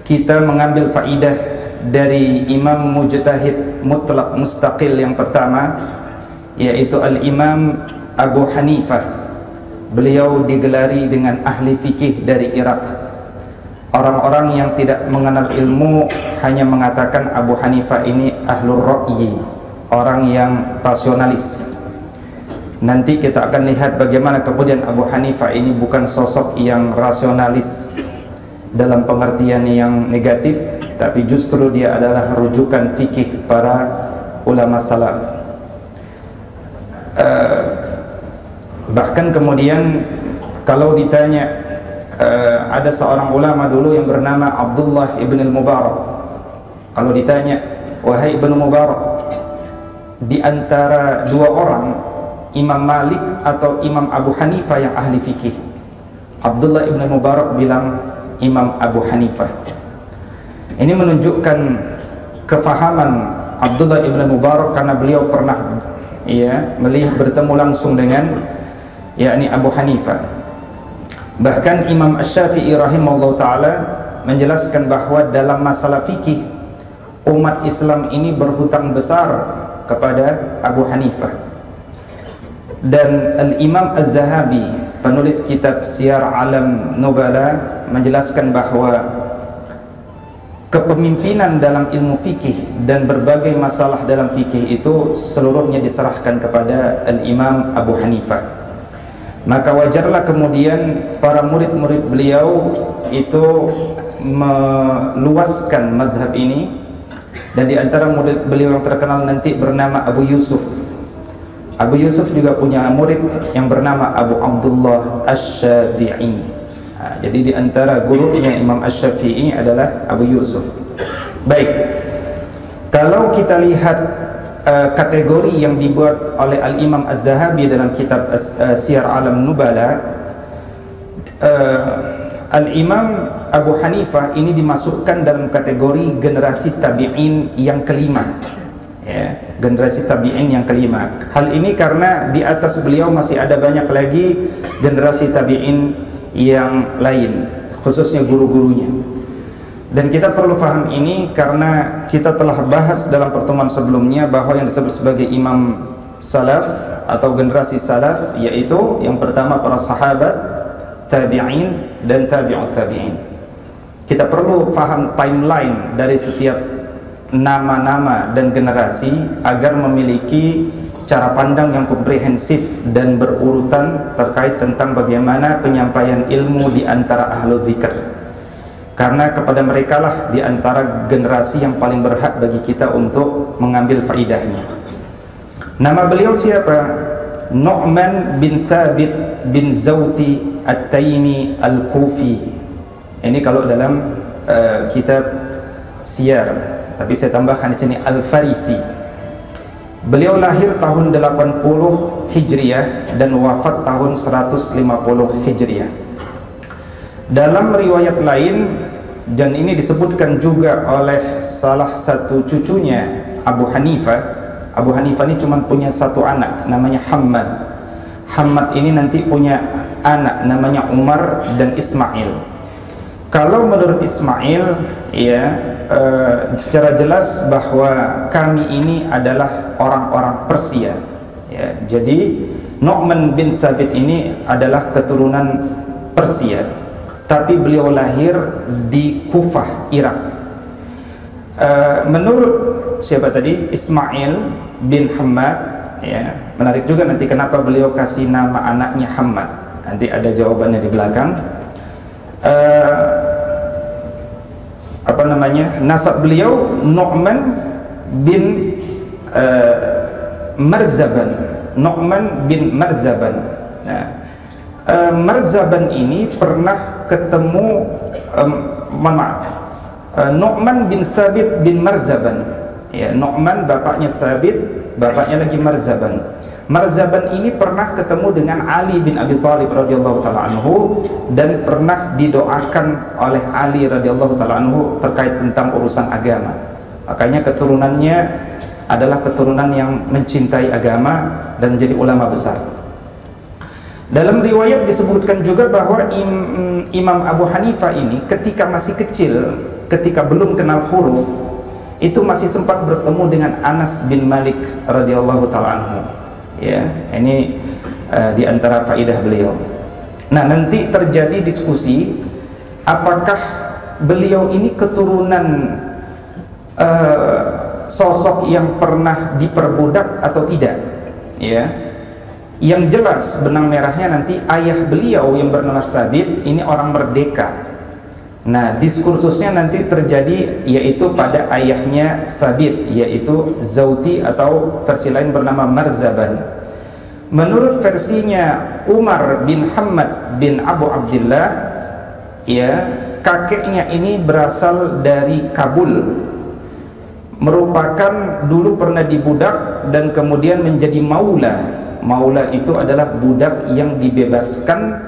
kita mengambil faidah dari imam mujtahid mutlak mustaqil yang pertama, yaitu Al-Imam Abu Hanifah. Beliau digelari dengan ahli fikih dari Irak. Orang-orang yang tidak mengenal ilmu hanya mengatakan Abu Hanifah ini ahlur ra'yi, orang yang rasionalis. Nanti kita akan lihat bagaimana kemudian Abu Hanifah ini bukan sosok yang rasionalis dalam pengertian yang negatif, tapi justru dia adalah rujukan fikih para ulama salaf. Bahkan kemudian kalau ditanya, ada seorang ulama dulu yang bernama Abdullah ibn al-Mubarak. Kalau ditanya, wahai ibn Mubarak, di antara dua orang, Imam Malik atau Imam Abu Hanifah yang ahli fikih? Abdullah ibn Mubarak bilang Imam Abu Hanifah. Ini menunjukkan kefahaman Abdullah ibn Mubarak karena beliau pernah melihat bertemu langsung dengan yakni Abu Hanifah. Bahkan Imam Asy-Syafi'i rahimahullah ta'ala menjelaskan bahwa dalam masalah fikih umat Islam ini berhutang besar kepada Abu Hanifah. Dan Al-Imam Az-Zahabi, penulis kitab Siyar Alam Nubala, menjelaskan bahwa kepemimpinan dalam ilmu fikih dan berbagai masalah dalam fikih itu seluruhnya diserahkan kepada Al-Imam Abu Hanifah. Maka wajarlah kemudian para murid-murid beliau itu meluaskan mazhab ini, dan di antara murid beliau yang terkenal nanti bernama Abu Yusuf. Abu Yusuf juga punya murid yang bernama Abu Abdullah Asy-Syafi'i. Jadi di antara gurunya Imam Asy-Syafi'i adalah Abu Yusuf. Baik, kalau kita lihat kategori yang dibuat oleh Al-Imam Az-Zahabi dalam kitab Siyar Alam Nubala, Al-Imam Abu Hanifah ini dimasukkan dalam kategori generasi tabi'in yang kelima, generasi tabi'in yang kelima. Hal ini karena di atas beliau masih ada banyak lagi generasi tabi'in yang lain, khususnya guru-gurunya. Dan kita perlu paham ini karena kita telah bahas dalam pertemuan sebelumnya bahwa yang disebut sebagai imam salaf atau generasi salaf, yaitu yang pertama para sahabat, tabi'in dan tabi'ut tabi'in. Kita perlu paham timeline dari setiap nama-nama dan generasi agar memiliki cara pandang yang komprehensif dan berurutan terkait tentang bagaimana penyampaian ilmu di antara ahlu zikr. Karena kepada mereka lah di antara generasi yang paling berhak bagi kita untuk mengambil faidahnya. Nama beliau siapa? Nu'man bin Thabit bin Zawti At-Taimi Al-Kufi. Ini kalau dalam kitab Siyar, tapi saya tambahkan di sini Al-Farisi. Beliau lahir tahun 80 Hijriah dan wafat tahun 150 Hijriah. Dalam riwayat lain, dan ini disebutkan juga oleh salah satu cucunya Abu Hanifah. Abu Hanifah ini cuma punya satu anak, namanya Hammad. Hammad ini nanti punya anak namanya Umar dan Ismail. Kalau menurut Ismail, secara jelas bahwa kami ini adalah orang-orang Persia. Jadi Nu'man bin Thabit ini adalah keturunan Persia, tapi beliau lahir di Kufah, Irak. Menurut siapa tadi? Ismail bin Hammad. Menarik juga nanti kenapa beliau kasih nama anaknya Hammad. Nanti ada jawabannya di belakang. Nasab beliau Nu'man bin Marzaban. Nu'man bin Marzaban. Marzaban ini pernah ketemu Nu'man bin Thabit bin Marzaban. Nu'man bapaknya Thabit, bapaknya lagi Marzaban. Marzaban ini pernah ketemu dengan Ali bin Abi Thalib radhiyallahu taala anhu dan pernah didoakan oleh Ali radhiyallahu taala anhu terkait tentang urusan agama. Makanya keturunannya adalah keturunan yang mencintai agama dan menjadi ulama besar. Dalam riwayat disebutkan juga bahwa Imam Abu Hanifah ini ketika masih kecil, ketika belum kenal huruf, itu masih sempat bertemu dengan Anas bin Malik radhiyallahu taala anhu. Ya, ini di antara faidah beliau. Nah, nanti terjadi diskusi apakah beliau ini keturunan sosok yang pernah diperbudak atau tidak. Ya. Yang jelas benang merahnya nanti ayah beliau yang bernama Sabit ini orang merdeka. Nah, diskursusnya nanti terjadi yaitu pada ayahnya Sabit, yaitu Zauti atau versi lain bernama Marzaban. Menurut versinya Umar bin Hamad bin Abu Abdullah, ya, kakeknya ini berasal dari Kabul, merupakan dulu pernah dibudak dan kemudian menjadi maula. Maula itu adalah budak yang dibebaskan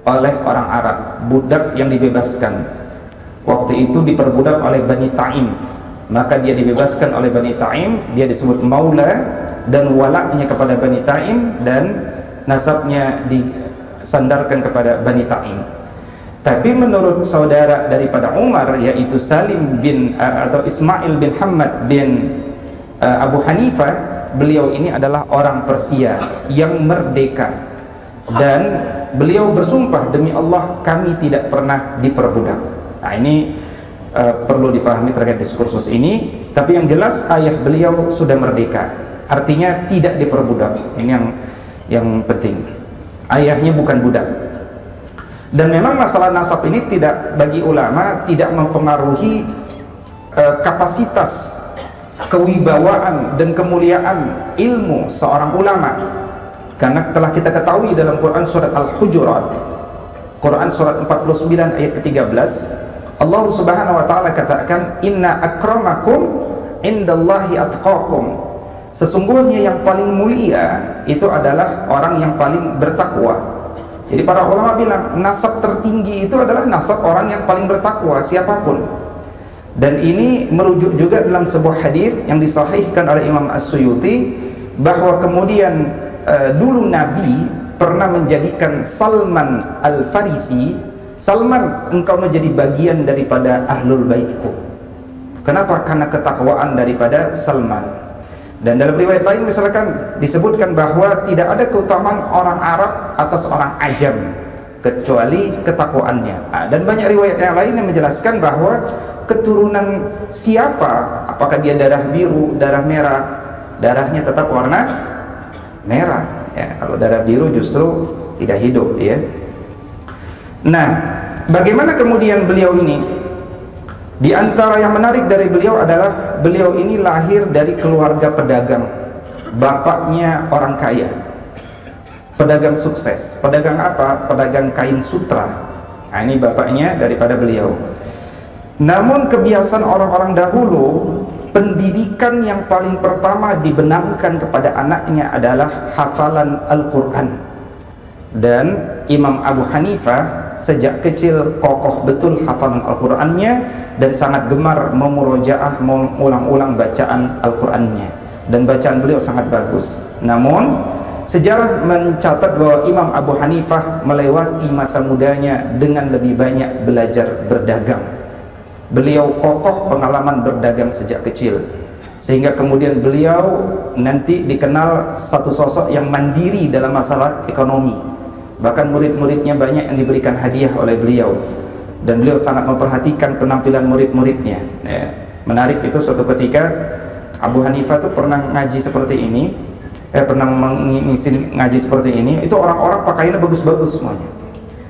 oleh orang Arab, budak yang dibebaskan. Waktu itu diperbudak oleh Bani Taim, maka dia dibebaskan oleh Bani Taim, dia disebut maula, dan walaknya kepada Bani Taim dan nasabnya disandarkan kepada Bani Taim. Tapi menurut saudara daripada Umar, yaitu Salim bin atau Ismail bin Hamad bin Abu Hanifah, beliau ini adalah orang Persia yang merdeka, dan beliau bersumpah, demi Allah kami tidak pernah diperbudak. Nah, ini perlu dipahami terkait diskursus ini. Tapi yang jelas ayah beliau sudah merdeka, artinya tidak diperbudak. Ini yang penting, ayahnya bukan budak. Dan memang masalah nasab ini tidak, bagi ulama, tidak mempengaruhi kapasitas, kewibawaan dan kemuliaan ilmu seorang ulama, karena telah kita ketahui dalam Quran surat Al-Hujurat, Quran surat 49 ayat ke-13, Allah Subhanahu wa taala katakan, inna akramakum indallahi atqakum, sesungguhnya yang paling mulia itu adalah orang yang paling bertakwa. Jadi para ulama bilang nasab tertinggi itu adalah nasab orang yang paling bertakwa, siapapun. Dan ini merujuk juga dalam sebuah hadis yang disahihkan oleh Imam As-Suyuti, bahwa kemudian dulu Nabi pernah menjadikan Salman Al-Farisi, Salman, engkau menjadi bagian daripada ahlul baitku. Kenapa? Karena ketakwaan daripada Salman. Dan dalam riwayat lain misalkan disebutkan bahwa tidak ada keutamaan orang Arab atas orang Ajam kecuali ketakwaannya. Dan banyak riwayat yang lain yang menjelaskan bahwa keturunan siapa, apakah dia darah biru, darah merah, darahnya tetap warna merah. Ya, kalau darah biru justru tidak hidup, ya. Nah, bagaimana kemudian beliau ini? Di antara yang menarik dari beliau adalah beliau ini lahir dari keluarga pedagang. Bapaknya orang kaya, pedagang sukses. Pedagang apa? Pedagang kain sutra. Nah, ini bapaknya daripada beliau. Namun kebiasaan orang-orang dahulu, pendidikan yang paling pertama dibenamkan kepada anaknya adalah hafalan Al-Quran. Dan Imam Abu Hanifah sejak kecil kokoh betul hafalan Al-Qurannya dan sangat gemar memurojaah, mengulang-ulang bacaan Al-Qurannya, dan bacaan beliau sangat bagus. Namun sejarah mencatat bahwa Imam Abu Hanifah melewati masa mudanya dengan lebih banyak belajar berdagang. Beliau kokoh pengalaman berdagang sejak kecil, sehingga kemudian beliau nanti dikenal satu sosok yang mandiri dalam masalah ekonomi. Bahkan murid-muridnya banyak yang diberikan hadiah oleh beliau, dan beliau sangat memperhatikan penampilan murid-muridnya. Ya. Menarik itu, suatu ketika Abu Hanifah itu pernah ngaji seperti ini, pernah mengisi ngaji seperti ini. Itu orang-orang pakaiannya bagus-bagus semuanya.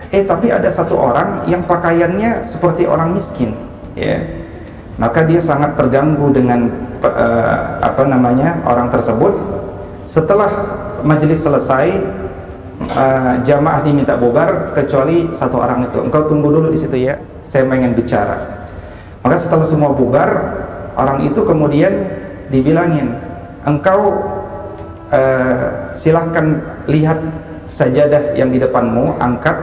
Tapi ada satu orang yang pakaiannya seperti orang miskin. Ya, maka dia sangat terganggu dengan orang tersebut. Setelah majelis selesai, jamaah diminta bubar kecuali satu orang itu. Engkau tunggu dulu di situ ya, saya ingin bicara. Maka setelah semua bubar, orang itu kemudian dibilangin, engkau silahkan lihat sajadah yang di depanmu, angkat.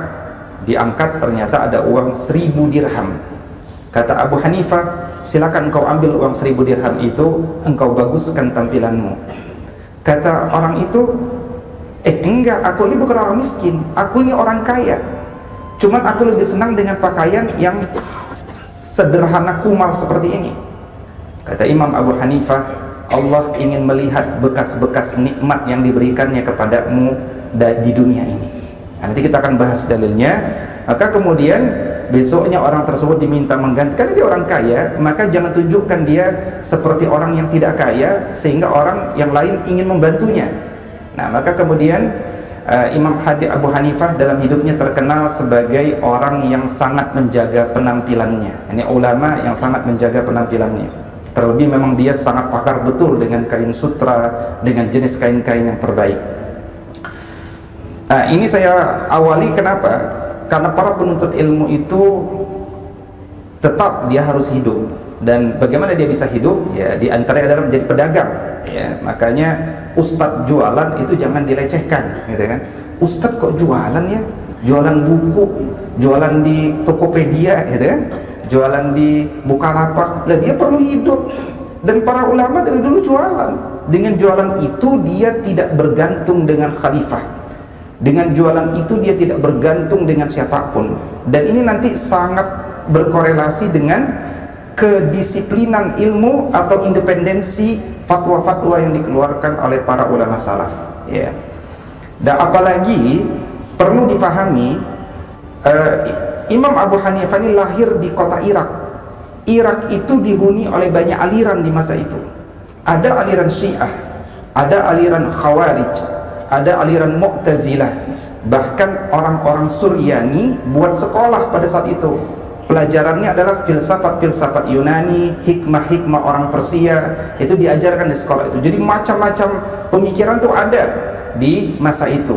Diangkat, ternyata ada uang 1000 dirham. Kata Abu Hanifah, silakan engkau ambil uang 1000 dirham itu, engkau baguskan tampilanmu. Kata orang itu, Enggak, aku ini bukan orang miskin, aku ini orang kaya. Cuman aku lebih senang dengan pakaian yang sederhana kumal seperti ini. Kata Imam Abu Hanifah, Allah ingin melihat bekas-bekas nikmat yang diberikannya kepadamu di dunia ini. Nah, nanti kita akan bahas dalilnya. Maka kemudian besoknya orang tersebut diminta mengganti, karena dia orang kaya, maka jangan tunjukkan dia seperti orang yang tidak kaya sehingga orang yang lain ingin membantunya. Nah, maka kemudian Imam Abu Hanifah dalam hidupnya terkenal sebagai orang yang sangat menjaga penampilannya. Ini ulama yang sangat menjaga penampilannya. Terlebih memang dia sangat pakar betul dengan kain sutra, dengan jenis kain-kain yang terbaik. Ini saya awali kenapa? Karena para penuntut ilmu itu tetap dia harus hidup. Dan bagaimana dia bisa hidup? Ya, di antaranya adalah menjadi pedagang. Ya, makanya ustadz jualan itu jangan dilecehkan, gitu kan? Ustadz kok jualan ya? Jualan buku, jualan di Tokopedia, gitu kan? Jualan di Bukalapak. Lah dia perlu hidup. Dan para ulama dari dulu jualan. Dengan jualan itu dia tidak bergantung dengan khalifah. Dengan jualan itu dia tidak bergantung dengan siapapun. Dan ini nanti sangat berkorelasi dengan kedisiplinan ilmu atau independensi fatwa-fatwa yang dikeluarkan oleh para ulama salaf, ya. Dan apalagi perlu difahami, Imam Abu Hanifah ini lahir di kota Irak. Irak itu dihuni oleh banyak aliran di masa itu. Ada aliran Syiah, ada aliran Khawarij, ada aliran Mu'tazilah. Bahkan orang-orang Suryani buat sekolah pada saat itu. Pelajarannya adalah filsafat-filsafat Yunani, hikmah-hikmah orang Persia, itu diajarkan di sekolah itu. Jadi macam-macam pemikiran itu ada di masa itu.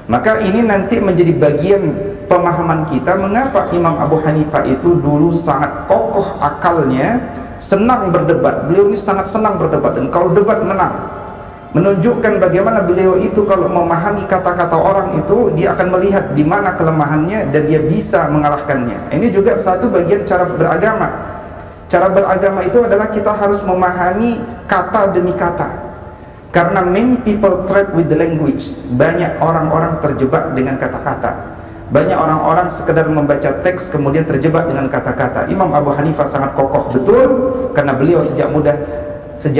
Maka ini nanti menjadi bagian pemahaman kita mengapa Imam Abu Hanifah itu dulu sangat kokoh akalnya, senang berdebat. Beliau ini sangat senang berdebat, dan kalau debat menang. Menunjukkan bagaimana beliau itu kalau memahami kata-kata orang itu, dia akan melihat di mana kelemahannya dan dia bisa mengalahkannya. Ini juga satu bagian cara beragama. Cara beragama itu adalah kita harus memahami kata demi kata. Karena many people trapped with the language. Banyak orang-orang terjebak dengan kata-kata. Banyak orang-orang sekedar membaca teks kemudian terjebak dengan kata-kata. Imam Abu Hanifah sangat kokoh betul karena beliau sejak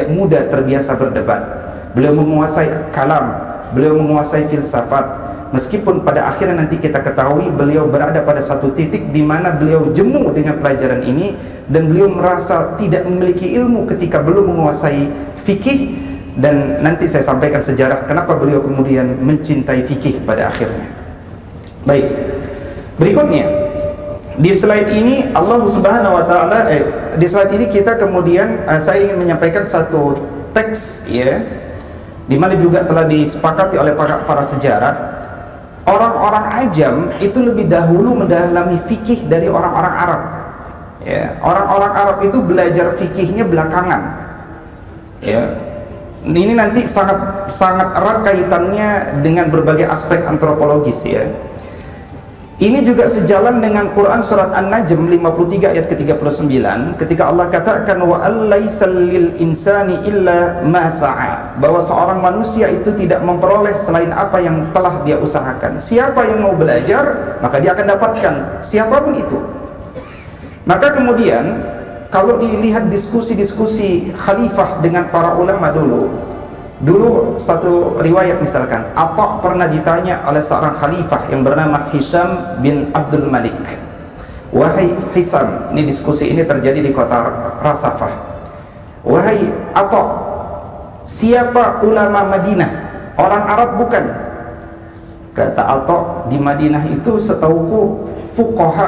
muda terbiasa berdebat. Beliau menguasai kalam, beliau menguasai filsafat. Meskipun pada akhirnya nanti kita ketahui beliau berada pada satu titik di mana beliau jemu dengan pelajaran ini, dan beliau merasa tidak memiliki ilmu ketika belum menguasai fikih. Dan nanti saya sampaikan sejarah kenapa beliau kemudian mencintai fikih pada akhirnya. Baik, berikutnya di slide ini Allah Subhanahu wa taala di slide ini kita kemudian saya ingin menyampaikan satu teks, ya, di mana juga telah disepakati oleh para sejarah. Orang-orang Ajam itu lebih dahulu mendalami fikih dari orang-orang Arab, ya. Orang-orang Arab itu belajar fikihnya belakangan, ya. Ini nanti sangat erat kaitannya dengan berbagai aspek antropologis, ya. Ini juga sejalan dengan Quran surat An-Najm 53 ayat ke-39 ketika Allah katakan wa allaisal lil insani illa ma sa'a, bahwa seorang manusia itu tidak memperoleh selain apa yang telah dia usahakan. Siapa yang mau belajar maka dia akan dapatkan, siapapun itu. Maka kemudian kalau dilihat diskusi-diskusi khalifah dengan para ulama dulu satu riwayat misalkan, Atha pernah ditanya oleh seorang khalifah yang bernama Hisham bin Abdul Malik. Wahai Hisham, ini diskusi ini terjadi di kota Rasafah. Wahai Atha, siapa ulama Madinah? Orang Arab bukan? Kata Atha, di Madinah itu setauku fuqaha,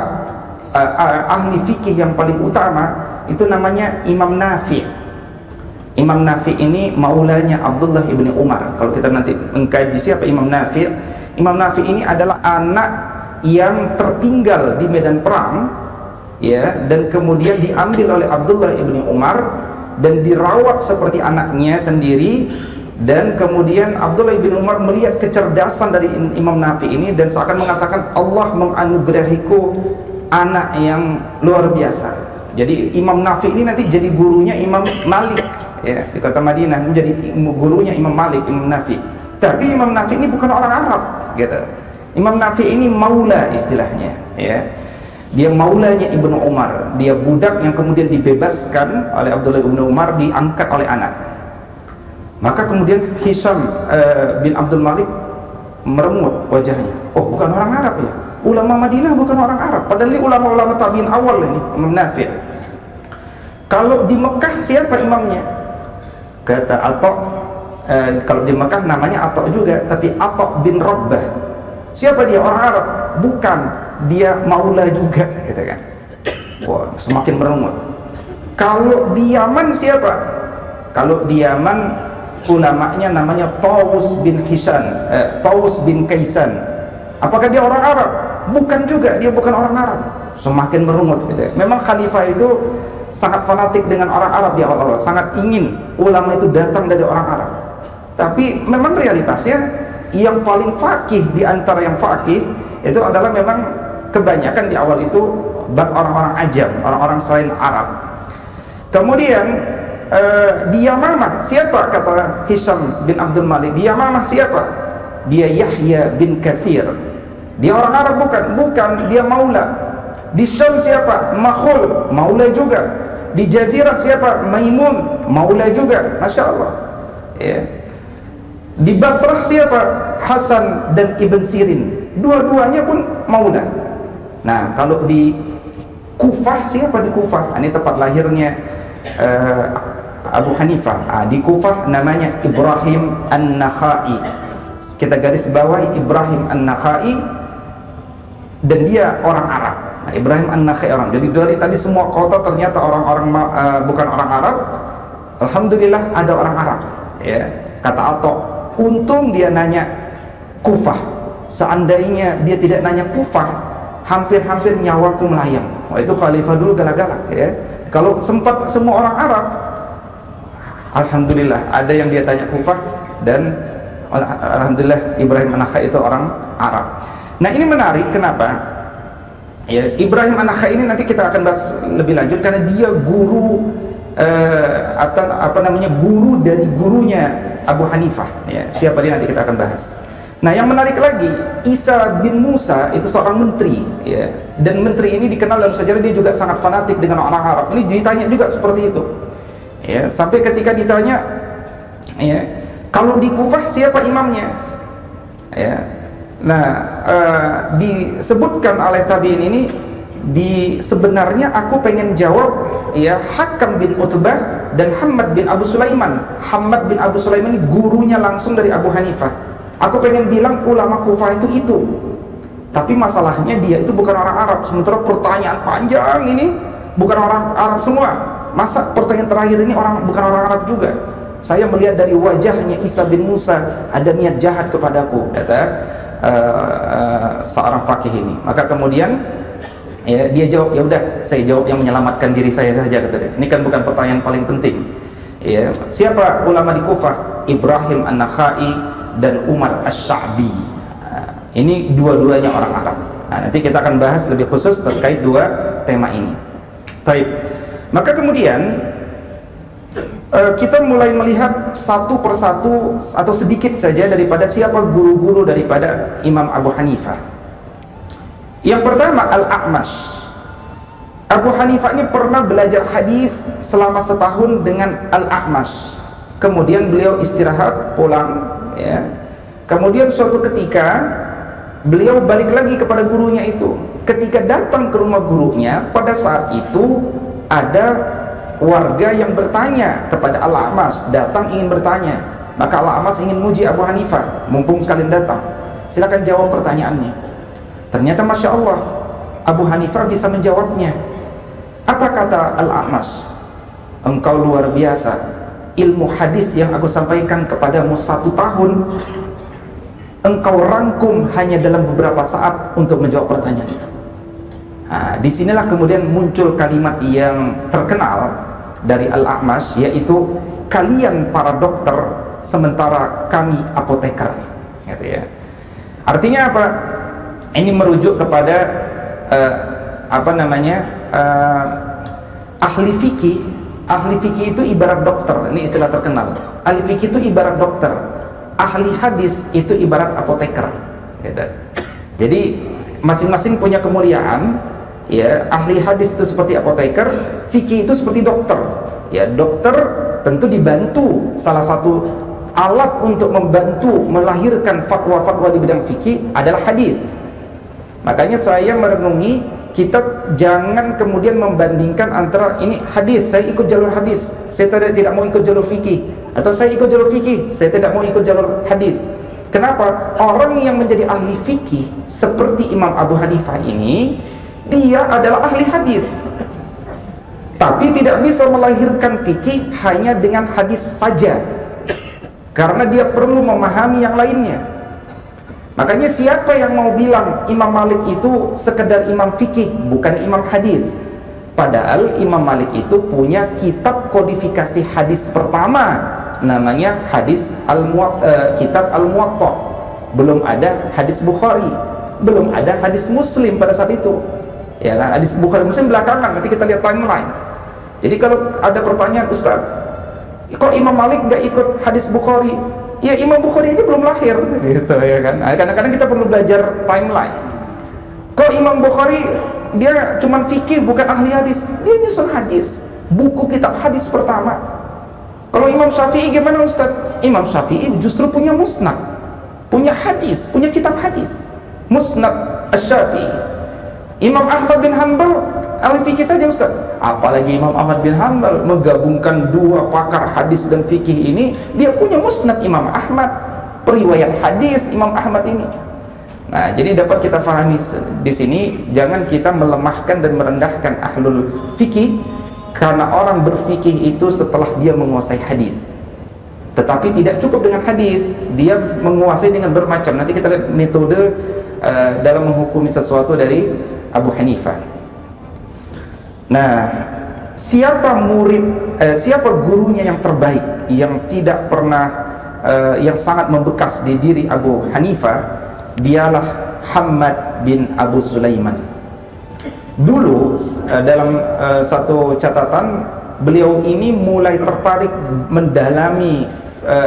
ahli fikih yang paling utama itu namanya Imam Nafi'. Imam Nafi' ini maulanya Abdullah ibni Umar. Kalau kita nanti mengkaji siapa Imam Nafi', Imam Nafi' ini adalah anak yang tertinggal di medan perang, ya, dan kemudian diambil oleh Abdullah ibni Umar dan dirawat seperti anaknya sendiri. Dan kemudian Abdullah ibni Umar melihat kecerdasan dari Imam Nafi' ini dan seakan mengatakan Allah menganugerahiku anak yang luar biasa. Jadi Imam Nafi' ini nanti jadi gurunya Imam Malik, ya, di kota Madinah, menjadi gurunya Imam Malik, Imam Nafi'. Tapi Imam Nafi ini bukan orang Arab, gitu. Imam Nafi ini maula istilahnya, ya. Dia maulanya Ibnu Umar. Dia budak yang kemudian dibebaskan oleh Abdullah bin Umar, diangkat oleh anak. Maka kemudian Hisham bin Abdul Malik meremut wajahnya. Oh, bukan orang Arab ya? Ulama Madinah bukan orang Arab. Padahal ini ulama-ulama tabi'in awal ini, Imam Nafi'. Kalau di Mekah siapa imamnya? Kata Atta', kalau di Mekah namanya Atta' juga, tapi Atta' bin Rabbah. Siapa dia? Orang Arab? Bukan, dia maula juga, gitu kan. Wah, semakin meremut. Kalau di Yaman siapa? Kalau di Yaman ulamanya namanya Tawus bin Hisan, Tawus bin Kaisan. Apakah dia orang Arab? Bukan juga, dia bukan orang Arab. Semakin merungut, gitu. Memang khalifah itu sangat fanatik dengan orang Arab di awal-awal, sangat ingin ulama itu datang dari orang Arab. Tapi memang realitasnya yang paling faqih di antara yang faqih itu adalah memang kebanyakan di awal itu orang-orang ajam, orang-orang selain Arab. Kemudian di Yamamah siapa, kata Hisham bin Abdul Malik? Di Yamamah siapa? Dia Yahya bin Katsir. Dia orang Arab? Bukan, dia maula. Di Syam siapa? Makhul, maula juga. Di Jazirah siapa? Maimun, maula juga. Masya Allah, ya. Di Basrah siapa? Hasan dan Ibn Sirin, dua-duanya pun maula. Nah, kalau di Kufah siapa? Di Kufah, ini tempat lahirnya Abu Hanifah. Di Kufah namanya Ibrahim An-Nakhai. Kita garis bawahi Ibrahim An-Nakhai, dan dia orang Arab. Nah, Ibrahim An-Nakhai orang. Jadi dari tadi semua kota ternyata orang-orang bukan orang Arab. Alhamdulillah ada orang Arab, ya. Kata Atta', untung dia nanya Kufah. Seandainya dia tidak nanya Kufah, hampir-hampir nyawaku melayang. Wah, itu khalifah dulu galak-galak, ya. Kalau sempat semua orang Arab, alhamdulillah ada yang dia tanya Kufah, dan alhamdulillah Ibrahim An-Nakhai itu orang Arab. Nah, ini menarik, kenapa? Ya, Ibrahim An-Nakhai ini nanti kita akan bahas lebih lanjut karena dia guru guru dari gurunya Abu Hanifah, ya. Siapa dia nanti kita akan bahas. Nah, yang menarik lagi, Isa bin Musa itu seorang menteri, ya. Dan menteri ini dikenal dalam sejarah dia juga sangat fanatik dengan orang Arab. Ini ditanya juga seperti itu, ya. Sampai ketika ditanya, ya, kalau di Kufah siapa imamnya, ya. Nah, disebutkan oleh tabi'in ini, sebenarnya aku pengen jawab, ya, Hakam bin Utbah dan Hammad bin Abu Sulaiman. Hammad bin Abu Sulaiman ini gurunya langsung dari Abu Hanifah. Aku pengen bilang ulama Kufah itu. Tapi masalahnya dia itu bukan orang Arab. Sementara pertanyaan panjang ini bukan orang Arab semua. Masa pertanyaan terakhir ini bukan orang Arab juga? Saya melihat dari wajahnya Isa bin Musa ada niat jahat kepadaku, kata seorang fakih ini. Maka kemudian, ya, dia jawab, ya udah, saya jawab yang menyelamatkan diri saya saja, kata dia. Ini kan bukan pertanyaan paling penting, ya. Siapa ulama di Kufah? Ibrahim An-Nakhai dan Umar Asy-Sya'bi. Ini dua-duanya orang Arab. Nah, nanti kita akan bahas lebih khusus terkait dua tema ini. Baik. Maka kemudian kita mulai melihat satu persatu atau sedikit saja daripada siapa guru-guru daripada Imam Abu Hanifah. Yang pertama, Al-A'mash. Abu Hanifah ini pernah belajar hadis selama setahun dengan Al-A'mash. Kemudian beliau istirahat, pulang, ya. Kemudian suatu ketika beliau balik lagi kepada gurunya itu. Ketika datang ke rumah gurunya, pada saat itu ada warga yang bertanya kepada Al-A'mash, datang ingin bertanya. Maka Al-A'mash ingin muji Abu Hanifah, mumpung sekalian datang, silakan jawab pertanyaannya. Ternyata Masya Allah, Abu Hanifah bisa menjawabnya. Apa kata Al-A'mash? Engkau luar biasa. Ilmu hadis yang aku sampaikan kepadamu 1 tahun, engkau rangkum hanya dalam beberapa saat untuk menjawab pertanyaan itu. Nah, disinilah kemudian muncul kalimat yang terkenal dari Al-A'mash, yaitu kalian para dokter sementara kami apoteker, gitu ya. Artinya apa? Ini merujuk kepada ahli fikih. Ahli fikih itu ibarat dokter. Ini istilah terkenal. Ahli fikih itu ibarat dokter. ahli hadis itu ibarat apoteker, gitu. Jadi masing-masing punya kemuliaan. Ya, ahli hadis itu seperti apoteker, fikih itu seperti dokter. Ya, dokter tentu dibantu, salah satu alat untuk membantu melahirkan fatwa-fatwa di bidang fikih adalah hadis. Makanya saya merenungi, kita jangan kemudian membandingkan antara ini hadis, saya ikut jalur hadis, saya tidak mau ikut jalur fikih, atau saya ikut jalur fikih, saya tidak mau ikut jalur hadis. Kenapa? Orang yang menjadi ahli fikih seperti Imam Abu Hanifah ini, dia adalah ahli hadis, tapi tidak bisa melahirkan fikih hanya dengan hadis saja, karena dia perlu memahami yang lainnya. Makanya siapa yang mau bilang Imam Malik itu sekedar imam fikih, bukan imam hadis? Padahal Imam Malik itu punya kitab kodifikasi hadis pertama, namanya kitab Al-Muwatta. Belum ada hadis Bukhari, belum ada hadis Muslim pada saat itu. Ya kan, hadis Bukhari Muslim belakangan, nanti kita lihat timeline. Jadi kalau ada pertanyaan, Ustaz, kok Imam Malik nggak ikut hadis Bukhari? Ya, Imam Bukhari aja belum lahir, gitu ya kan. Kadang-kadang kita perlu belajar timeline. Kok Imam Bukhari dia cuman fikih, bukan ahli hadis? Dia nyusun hadis, buku kitab hadis pertama. Kalau Imam Syafi'i gimana, Ustaz? Imam Syafi'i justru punya musnad, punya hadis, punya kitab hadis, Musnad Asy-Syafi'i. Imam Ahmad bin Hanbal ahli fikih saja, Ustaz. Apalagi Imam Ahmad bin Hanbal menggabungkan dua pakar hadis dan fikih ini, dia punya musnad Imam Ahmad, periwayat hadis Imam Ahmad ini. Nah, jadi dapat kita fahami di sini, jangan kita melemahkan dan merendahkan ahlul fikih, karena orang berfikih itu setelah dia menguasai hadis. Tetapi tidak cukup dengan hadis, dia menguasai dengan bermacam. Nanti kita lihat metode dalam menghukumi sesuatu dari Abu Hanifah. Nah, siapa gurunya yang terbaik, yang tidak pernah yang sangat membekas di diri Abu Hanifah? Dialah Hammad bin Abu Sulaiman. Dulu dalam satu catatan, beliau ini mulai tertarik mendalami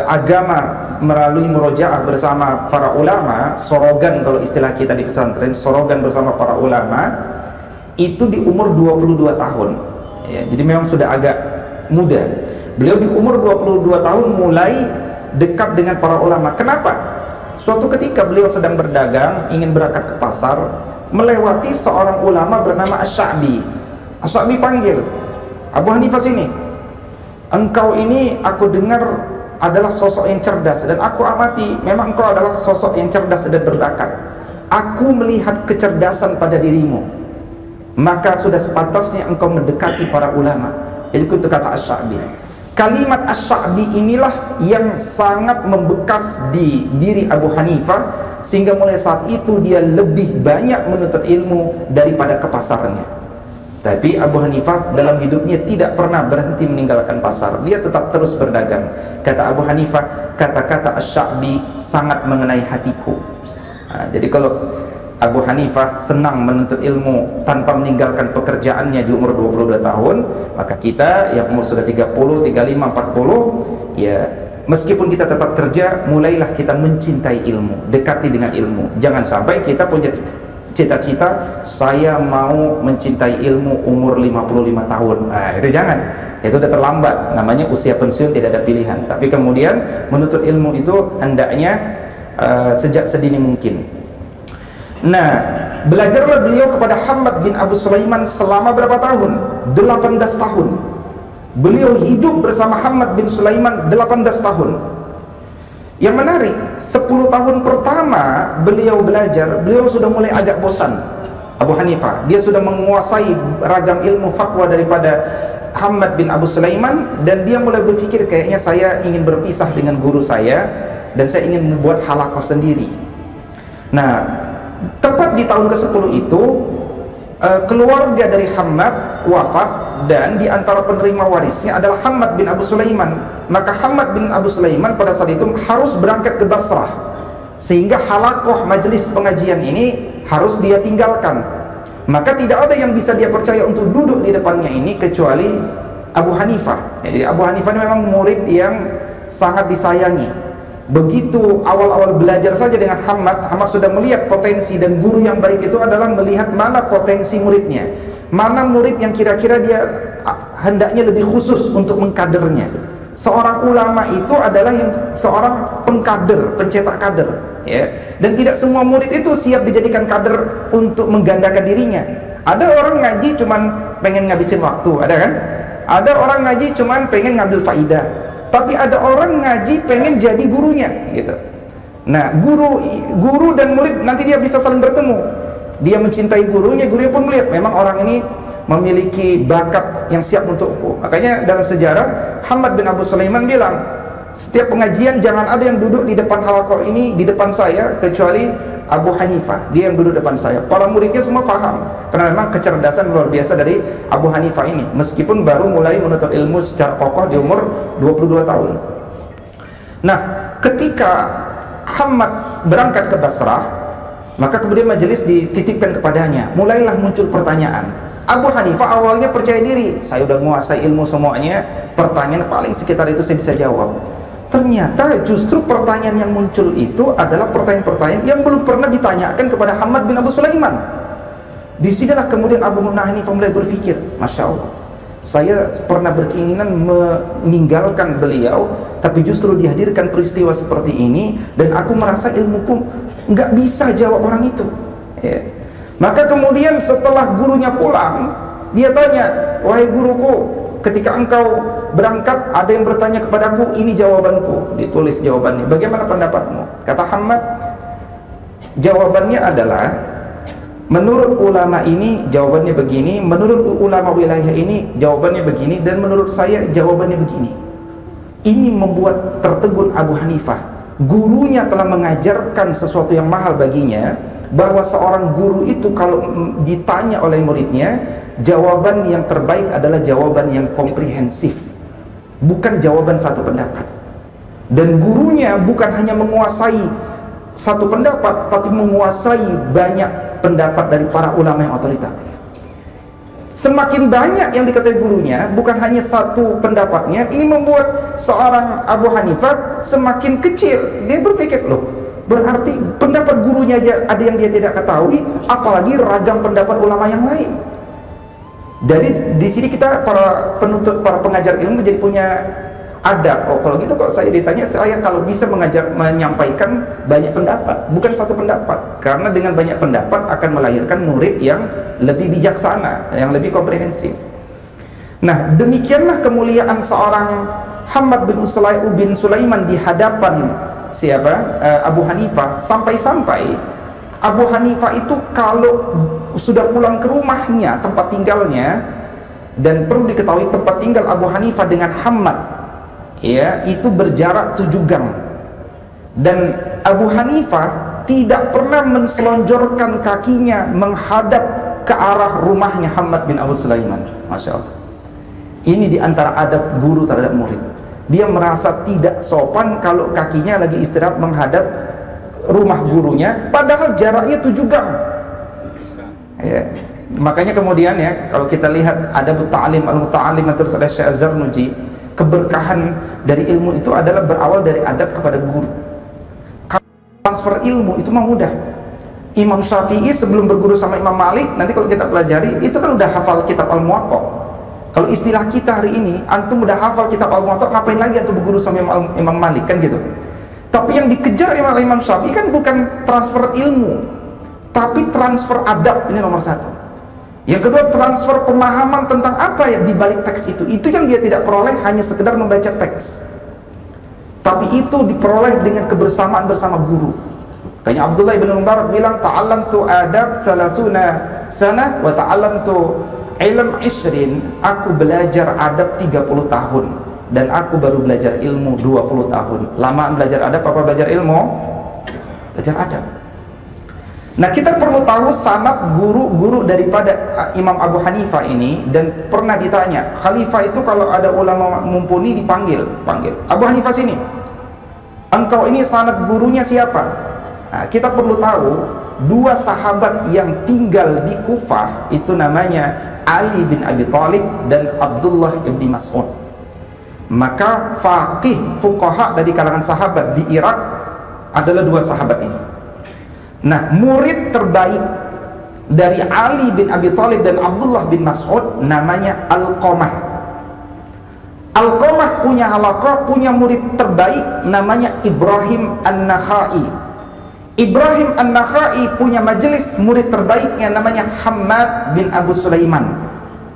agama melalui murojaah bersama para ulama, sorogan kalau istilah kita di pesantren, sorogan bersama para ulama, itu di umur 22 tahun. Ya, jadi memang sudah agak muda. Beliau di umur 22 tahun mulai dekat dengan para ulama. Kenapa? Suatu ketika beliau sedang berdagang, ingin berangkat ke pasar, melewati seorang ulama bernama Asy-Sya'bi. Asy-Sya'bi panggil, Abu Hanifah sini. Engkau ini aku dengar adalah sosok yang cerdas, dan aku amati memang engkau adalah sosok yang cerdas dan berbakat. Aku melihat kecerdasan pada dirimu, maka sudah sepantasnya engkau mendekati para ulama. Itu kata Asy-Sya'bi. Kalimat Asy-Sya'bi inilah yang sangat membekas di diri Abu Hanifah, sehingga mulai saat itu dia lebih banyak menuntut ilmu daripada ke pasarnya. Tapi Abu Hanifah dalam hidupnya tidak pernah berhenti meninggalkan pasar. Dia tetap terus berdagang. Kata Abu Hanifah, kata-kata Asy-Sya'bi sangat mengenai hatiku. Nah, jadi kalau Abu Hanifah senang menuntut ilmu tanpa meninggalkan pekerjaannya di umur 22 tahun, maka kita yang umur sudah 30, 35, 40, ya meskipun kita tetap kerja, mulailah kita mencintai ilmu, dekati dengan ilmu. Jangan sampai kita punya cita-cita, saya mau mencintai ilmu umur 55 tahun. Nah, itu jangan. Itu sudah terlambat. Namanya usia pensiun, tidak ada pilihan. Tapi kemudian menuntut ilmu itu hendaknya sejak sedini mungkin. Nah, belajarlah beliau kepada Hammad bin Abu Sulaiman selama berapa tahun? 18 tahun. Beliau hidup bersama Hammad bin Sulaiman 18 tahun. Yang menarik, 10 tahun pertama beliau belajar, beliau sudah mulai agak bosan. Abu Hanifah, dia sudah menguasai ragam ilmu fatwa daripada Hammad bin Abu Sulaiman, dan dia mulai berpikir, kayaknya saya ingin berpisah dengan guru saya, dan saya ingin membuat halaqah sendiri. Nah, tepat di tahun ke-10 itu, keluarga dari Hammad wafat, dan di antara penerima warisnya adalah Hammad bin Abu Sulaiman. Maka Hammad bin Abu Sulaiman pada saat itu harus berangkat ke Basrah, sehingga halaqah majelis pengajian ini harus dia tinggalkan. Maka tidak ada yang bisa dia percaya untuk duduk di depannya ini kecuali Abu Hanifah. Jadi Abu Hanifah ini memang murid yang sangat disayangi. Begitu awal-awal belajar saja dengan Hammad sudah melihat potensi, dan guru yang baik itu adalah melihat mana potensi muridnya, mana murid yang kira-kira dia hendaknya lebih khusus untuk mengkadernya. Seorang ulama itu adalah seorang pengkader, pencetak kader, ya. Dan tidak semua murid itu siap dijadikan kader untuk menggandakan dirinya. Ada orang ngaji cuman pengen ngabisin waktu, ada kan? Ada orang ngaji cuman pengen ngambil faidah. Tapi ada orang ngaji pengen jadi gurunya, gitu. Nah, guru dan murid nanti dia bisa saling bertemu. Dia mencintai gurunya, gurunya pun melihat memang orang ini memiliki bakat yang siap untukku. Makanya dalam sejarah Hammad bin Abu Sulaiman bilang, setiap pengajian jangan ada yang duduk di depan halaqah ini, di depan saya, kecuali Abu Hanifah. Dia yang duduk depan saya. Para muridnya semua paham, karena memang kecerdasan luar biasa dari Abu Hanifah ini, meskipun baru mulai menuntut ilmu secara kokoh di umur 22 tahun. Nah, ketika Hammad berangkat ke Basrah, maka kemudian majelis dititipkan kepadanya. Mulailah muncul pertanyaan. Abu Hanifah awalnya percaya diri, saya udah menguasai ilmu semuanya, pertanyaan paling sekitar itu saya bisa jawab. Ternyata justru pertanyaan yang muncul itu adalah pertanyaan-pertanyaan yang belum pernah ditanyakan kepada Hammad bin Abu Sulaiman. Disinilah kemudian Abu Hanifah mulai berpikir, Masya Allah, saya pernah berkeinginan meninggalkan beliau, tapi justru dihadirkan peristiwa seperti ini, dan aku merasa ilmuku nggak bisa jawab orang itu, ya. Maka kemudian setelah gurunya pulang, dia tanya, wahai guruku, ketika engkau berangkat ada yang bertanya kepadaku, ini jawabanku, ditulis jawabannya, bagaimana pendapatmu? Kata Hammad, jawabannya adalah, menurut ulama ini jawabannya begini, menurut ulama wilayah ini jawabannya begini, dan menurut saya jawabannya begini. Ini membuat tertegun Abu Hanifah. Gurunya telah mengajarkan sesuatu yang mahal baginya, bahwa seorang guru itu kalau ditanya oleh muridnya, jawaban yang terbaik adalah jawaban yang komprehensif, bukan jawaban satu pendapat. Dan gurunya bukan hanya menguasai satu pendapat, tapi menguasai banyak pendapat dari para ulama yang otoritatif. Semakin banyak yang diketahui gurunya, bukan hanya satu pendapatnya, ini membuat seorang Abu Hanifah semakin kecil. Dia berpikir, loh, berarti pendapat gurunya aja ada yang dia tidak ketahui, apalagi ragam pendapat ulama yang lain. Jadi di sini kita para penuntut, para pengajar ilmu jadi punya adab. Oh, kalau gitu kalau saya ditanya, saya kalau bisa menyampaikan banyak pendapat, bukan satu pendapat, karena dengan banyak pendapat akan melahirkan murid yang lebih bijaksana, yang lebih komprehensif. Nah, demikianlah kemuliaan seorang Hammad bin Sulaiman di hadapan siapa? Abu Hanifah, sampai-sampai Abu Hanifah itu kalau sudah pulang ke rumahnya, tempat tinggalnya, dan perlu diketahui tempat tinggal Abu Hanifah dengan Hammad, ya, itu berjarak 7 gang, dan Abu Hanifah tidak pernah menselonjorkan kakinya menghadap ke arah rumahnya Hammad bin Abu Sulaiman. Masya Allah, ini diantara adab guru terhadap murid. Dia merasa tidak sopan kalau kakinya lagi istirahat menghadap rumah gurunya, padahal jaraknya 7 gang, ya. Makanya kemudian, ya, kalau kita lihat adab ta'lim al-muta'allim terus ada Syekh Az-Zarnuji, keberkahan dari ilmu itu adalah berawal dari adab kepada guru. Transfer ilmu itu mah mudah. Imam Syafi'i sebelum berguru sama Imam Malik, nanti kalau kita pelajari, itu kan udah hafal kitab Al-Muwatta. Kalau istilah kita hari ini, antum udah hafal kitab Al-Muwatta, ngapain lagi antum berguru sama Imam Malik, kan gitu. Tapi yang dikejar oleh Imam Syafi'i kan bukan transfer ilmu, tapi transfer adab, ini nomor 1. Yang kedua, transfer pemahaman tentang apa yang dibalik teks itu. Itu yang dia tidak peroleh hanya sekedar membaca teks, tapi itu diperoleh dengan kebersamaan bersama guru. Kayaknya Abdullah bin Mubarak bilang, ta'allamtu adab salasuna sana wa ta'allamtu ilm 20. Aku belajar adab 30 tahun dan aku baru belajar ilmu 20 tahun. Lama belajar adab apa belajar ilmu? Belajar adab. Nah, kita perlu tahu sanad guru-guru daripada Imam Abu Hanifah ini, dan pernah ditanya, khalifah itu kalau ada ulama mumpuni dipanggil, Abu Hanifah sini, engkau ini sanad gurunya siapa? Nah, kita perlu tahu 2 sahabat yang tinggal di Kufah itu namanya Ali bin Abi Thalib dan Abdullah bin Mas'ud. Maka faqih, fuqaha dari kalangan sahabat di Irak adalah dua sahabat ini. Nah, murid terbaik dari Ali bin Abi Thalib dan Abdullah bin Mas'ud namanya Alqamah. Alqamah punya halaqah, punya murid terbaik namanya Ibrahim An-Nakhai. Ibrahim An-Nakhai punya majelis murid terbaiknya namanya Hammad bin Abu Sulaiman.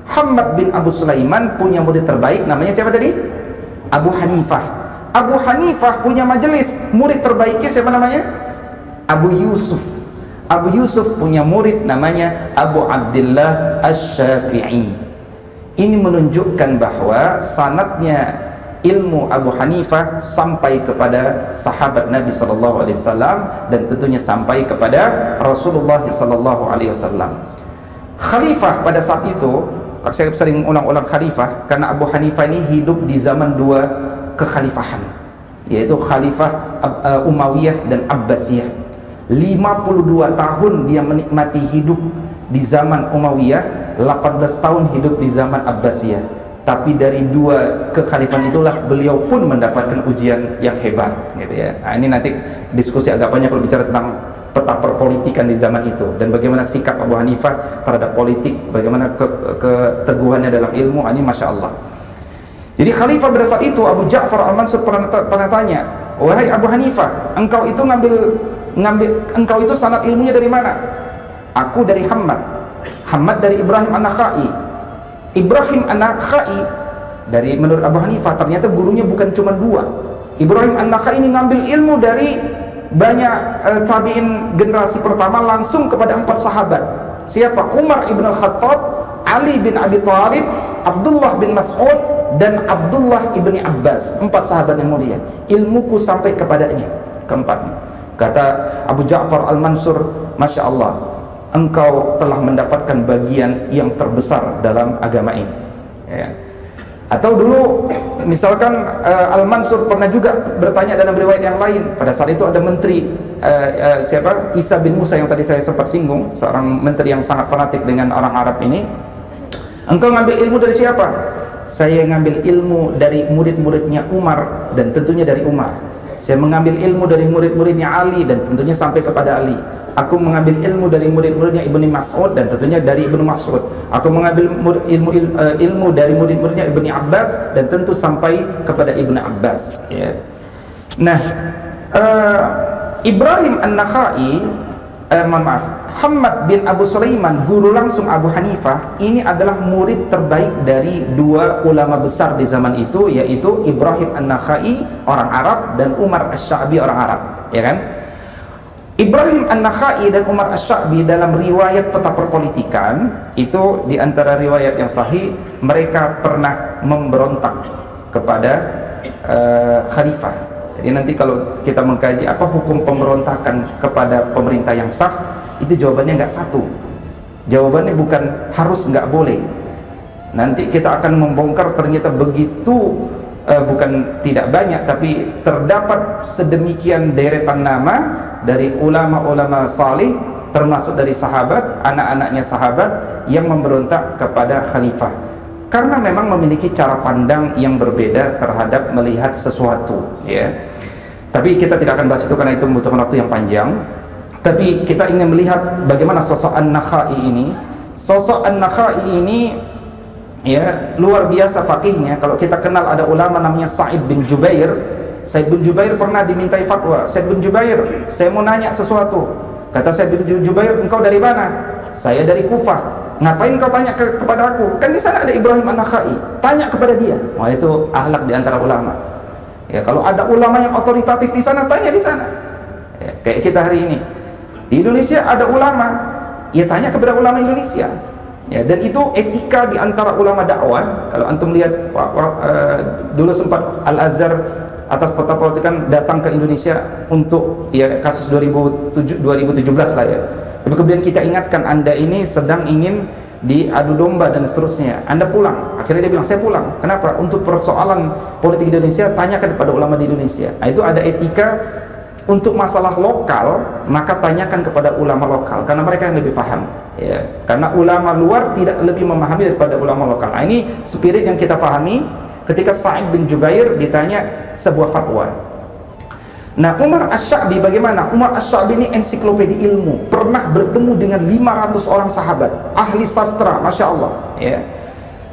Hammad bin Abu Sulaiman punya murid terbaik namanya siapa tadi? Abu Hanifah. Abu Hanifah punya majelis murid terbaiknya siapa namanya? Abu Yusuf. Abu Yusuf punya murid namanya Abu Abdullah Asy-Syafi'i. Ini menunjukkan bahwa sanadnya ilmu Abu Hanifah sampai kepada sahabat Nabi SAW dan tentunya sampai kepada Rasulullah SAW. Khalifah pada saat itu, saya sering ulang-ulang khalifah karena Abu Hanifah ini hidup di zaman dua kekhalifahan, yaitu Khalifah Umayyah dan Abbasiyah. 52 tahun dia menikmati hidup di zaman Umayyah, 18 tahun hidup di zaman Abbasiyah. Tapi dari dua kekhalifahan itulah beliau pun mendapatkan ujian yang hebat, gitu ya. Nah, ini nanti diskusi agak banyak kalau bicara tentang peta perpolitikan di zaman itu dan bagaimana sikap Abu Hanifah terhadap politik, bagaimana keteguhannya dalam ilmu. Ini masya Allah. Jadi khalifah pada saat itu Abu Ja'far Al-Mansur pernah tanya, wahai Abu Hanifah, engkau itu engkau itu sanad ilmunya dari mana? Aku dari Hammad. Hammad dari Ibrahim An-Nakhai. Ibrahim An-Nakhai dari, menurut Abu Hanifah, ternyata gurunya bukan cuma dua. Ibrahim An-Nakhai ini ngambil ilmu dari banyak tabi'in generasi pertama langsung kepada 4 sahabat. Siapa? Umar ibn Al-Khattab, Ali bin Abi Thalib, Abdullah bin Mas'ud, dan Abdullah ibn Abbas. 4 sahabat yang mulia. Ilmuku sampai kepadanya, keempatnya. Kata Abu Ja'far Al-Mansur, masya Allah, engkau telah mendapatkan bagian yang terbesar dalam agama ini, ya. Atau dulu misalkan Al-Mansur pernah juga bertanya dalam riwayat yang lain, pada saat itu ada menteri siapa? Isa bin Musa yang tadi saya sempat singgung, seorang menteri yang sangat fanatik dengan orang Arab ini. Engkau ngambil ilmu dari siapa? Saya ngambil ilmu dari murid-muridnya Umar dan tentunya dari Umar. Saya mengambil ilmu dari murid-muridnya Ali dan tentunya sampai kepada Ali. Aku mengambil ilmu dari murid-muridnya Ibnu Mas'ud dan tentunya dari Ibnu Mas'ud. Aku mengambil ilmu dari murid-muridnya Ibnu Abbas dan tentu sampai kepada Ibnu Abbas, ya. Nah, Ibrahim An-Nakhai, Hammad bin Abu Sulaiman, guru langsung Abu Hanifah, ini adalah murid terbaik dari dua ulama besar di zaman itu, yaitu Ibrahim An-Nakhai orang Arab dan Umar Asy-Sya'bi orang Arab, ya kan? Ibrahim An-Nakhai dan Umar Asy-Sya'bi dalam riwayat peta perpolitikan itu, di antara riwayat yang sahih, mereka pernah memberontak kepada khalifah. Jadi nanti kalau kita mengkaji apa hukum pemberontakan kepada pemerintah yang sah, itu jawabannya nggak satu. Jawabannya bukan harus nggak boleh. Nanti kita akan membongkar ternyata begitu, bukan tidak banyak, tapi terdapat sedemikian deretan nama dari ulama-ulama salih, termasuk dari sahabat, anak-anaknya sahabat yang memberontak kepada khalifah. Karena memang memiliki cara pandang yang berbeda terhadap melihat sesuatu, ya. Tapi kita tidak akan bahas itu karena itu membutuhkan waktu yang panjang. Tapi kita ingin melihat bagaimana sosok An-Nakhai ini. Sosok An-Nakhai ini, ya, luar biasa faqihnya. Kalau kita kenal ada ulama namanya Sa'id bin Jubair. Sa'id bin Jubair pernah dimintai fatwa. Sa'id bin Jubair, saya mau nanya sesuatu. Kata Sa'id bin Jubair, engkau dari mana? Saya dari Kufah. Ngapain kau tanya kepada aku? Kan di sana ada Ibrahim An-Nakhai. Tanya kepada dia. Wah, itu akhlak di antara ulama. Ya, kalau ada ulama yang otoritatif di sana, tanya di sana. Ya, kayak kita hari ini. Di Indonesia ada ulama, ya tanya kepada ulama Indonesia. Ya, dan itu etika di antara ulama dakwah. Kalau antum lihat dulu sempat Al-Azhar atas peta politikan datang ke Indonesia untuk, ya, kasus 2017 lah, ya. Tapi kemudian kita ingatkan, Anda ini sedang ingin diadu domba dan seterusnya, Anda pulang. Akhirnya dia bilang, saya pulang. Kenapa? Untuk persoalan politik di Indonesia, tanyakan kepada ulama di Indonesia. Nah, itu ada etika. Untuk masalah lokal, maka tanyakan kepada ulama lokal, karena mereka yang lebih paham, ya. Karena ulama luar tidak lebih memahami daripada ulama lokal. Nah, ini spirit yang kita pahami. ketika Sa'id bin Jubair ditanya sebuah fatwa. Nah, Umar Asy-Sya'bi bagaimana? Umar Asy-Sya'bi ini ensiklopedi ilmu, pernah bertemu dengan 500 orang sahabat, ahli sastra, Masya Allah ya.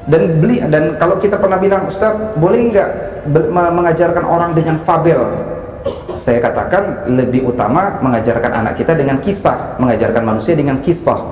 Dan kalau kita pernah bilang, Ustaz, boleh nggak mengajarkan orang dengan fabel? Saya katakan lebih utama mengajarkan anak kita dengan kisah, mengajarkan manusia dengan kisah,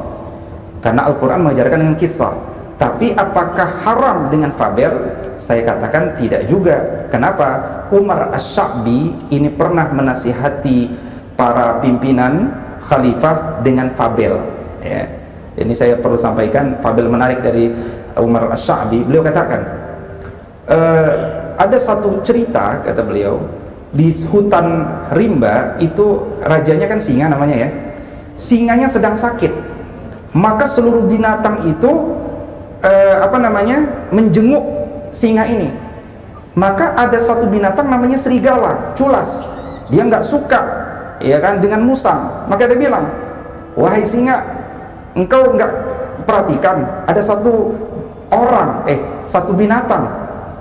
karena Al-Quran mengajarkan dengan kisah. Tapi apakah haram dengan fabel? Saya katakan tidak juga. Kenapa? Umar Asy-Sya'bi ini pernah menasihati para pimpinan khalifah dengan fabel ya. Ini saya perlu sampaikan fabel menarik dari Umar Asy-Sya'bi. Beliau katakan, ada satu cerita, kata beliau, di hutan rimba itu rajanya kan singa namanya ya. Singanya sedang sakit, maka seluruh binatang itu menjenguk singa ini. Maka ada satu binatang namanya serigala, culas. Dia nggak suka ya kan dengan musang. Maka dia bilang, wahai singa, engkau nggak perhatikan ada satu binatang